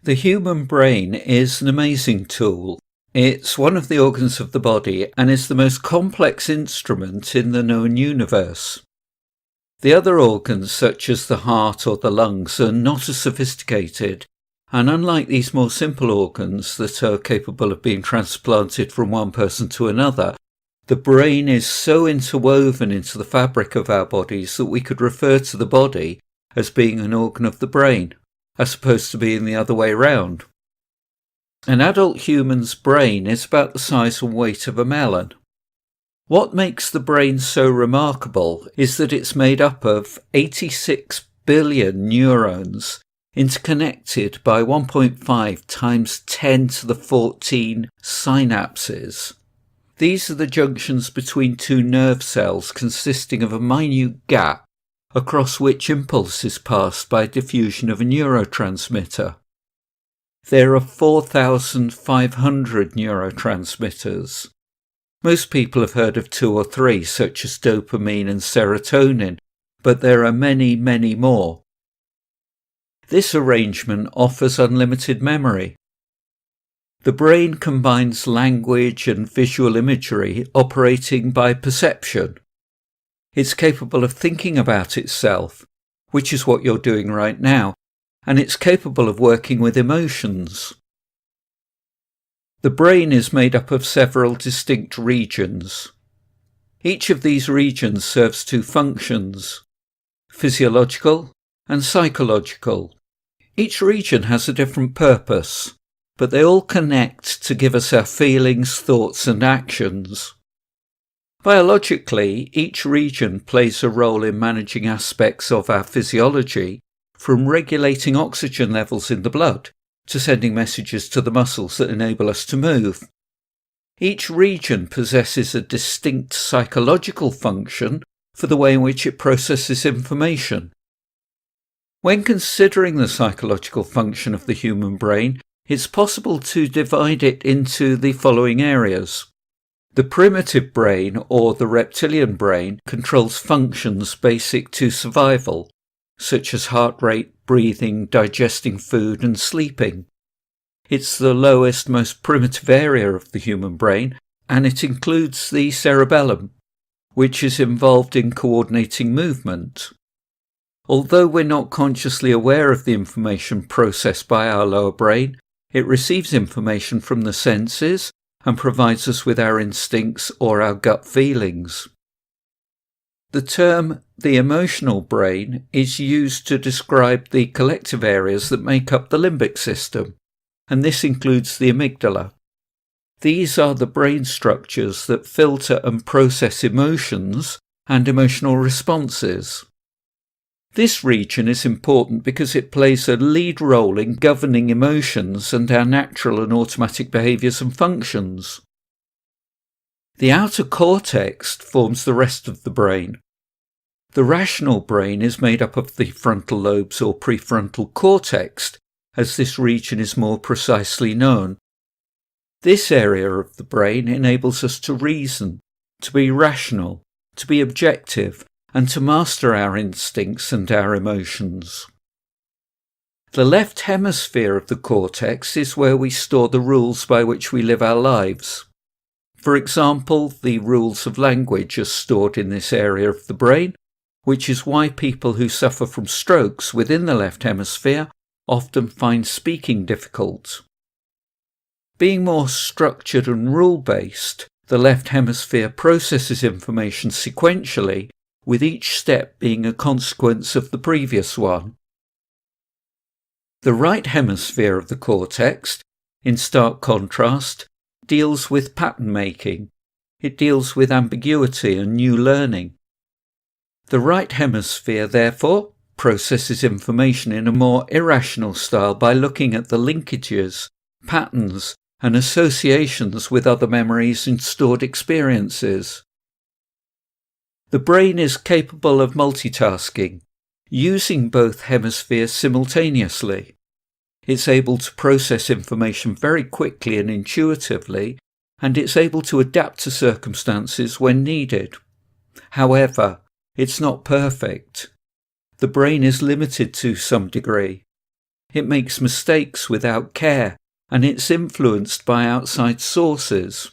The human brain is an amazing tool. It's one of the organs of the body and is the most complex instrument in the known universe. The other organs, such as the heart or the lungs, are not as sophisticated, and unlike these more simple organs that are capable of being transplanted from one person to another, the brain is so interwoven into the fabric of our bodies that we could refer to the body as being an organ of the brain, as opposed to being the other way round. An adult human's brain is about the size and weight of a melon. What makes the brain so remarkable is that it's made up of 86 billion neurons interconnected by 1.5 times 10 to the 14 synapses. These are the junctions between two nerve cells consisting of a minute gap across which impulse is passed by diffusion of a neurotransmitter. There are 4,500 neurotransmitters. Most people have heard of 2 or 3, such as dopamine and serotonin, but there are many, many more. This arrangement offers unlimited memory. The brain combines language and visual imagery operating by perception. It's capable of thinking about itself, which is what you're doing right now, and it's capable of working with emotions. The brain is made up of several distinct regions. Each of these regions serves 2 functions: physiological and psychological. Each region has a different purpose, but they all connect to give us our feelings, thoughts, and actions. Biologically, each region plays a role in managing aspects of our physiology, from regulating oxygen levels in the blood to sending messages to the muscles that enable us to move. Each region possesses a distinct psychological function for the way in which it processes information. When considering the psychological function of the human brain, it's possible to divide it into the following areas. The primitive brain, or the reptilian brain, controls functions basic to survival, such as heart rate, breathing, digesting food, and sleeping. It's the lowest, most primitive area of the human brain, and it includes the cerebellum, which is involved in coordinating movement. Although we're not consciously aware of the information processed by our lower brain, it receives information from the senses and provides us with our instincts or our gut feelings. The term the emotional brain is used to describe the collective areas that make up the limbic system, and this includes the amygdala. These are the brain structures that filter and process emotions and emotional responses. This region is important because it plays a lead role in governing emotions and our natural and automatic behaviours and functions. The outer cortex forms the rest of the brain. The rational brain is made up of the frontal lobes or prefrontal cortex, as this region is more precisely known. This area of the brain enables us to reason, to be rational, to be objective, and to master our instincts and our emotions. The left hemisphere of the cortex is where we store the rules by which we live our lives. For example, the rules of language are stored in this area of the brain, which is why people who suffer from strokes within the left hemisphere often find speaking difficult. Being more structured and rule-based, the left hemisphere processes information sequentially, with each step being a consequence of the previous one. The right hemisphere of the cortex, in stark contrast, deals with pattern making. It deals with ambiguity and new learning. The right hemisphere, therefore, processes information in a more irrational style by looking at the linkages, patterns, and associations with other memories and stored experiences. The brain is capable of multitasking, using both hemispheres simultaneously. It's able to process information very quickly and intuitively, and it's able to adapt to circumstances when needed. However, it's not perfect. The brain is limited to some degree. It makes mistakes without care, and it's influenced by outside sources.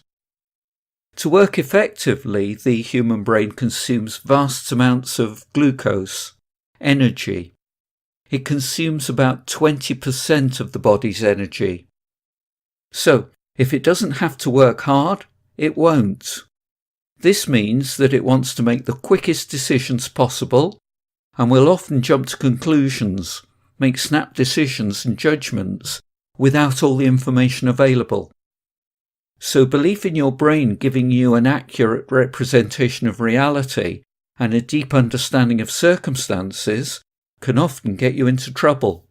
To work effectively, the human brain consumes vast amounts of glucose, energy. It consumes about 20% of the body's energy. So, if it doesn't have to work hard, it won't. This means that it wants to make the quickest decisions possible, and will often jump to conclusions, make snap decisions and judgments without all the information available. So belief in your brain giving you an accurate representation of reality and a deep understanding of circumstances can often get you into trouble.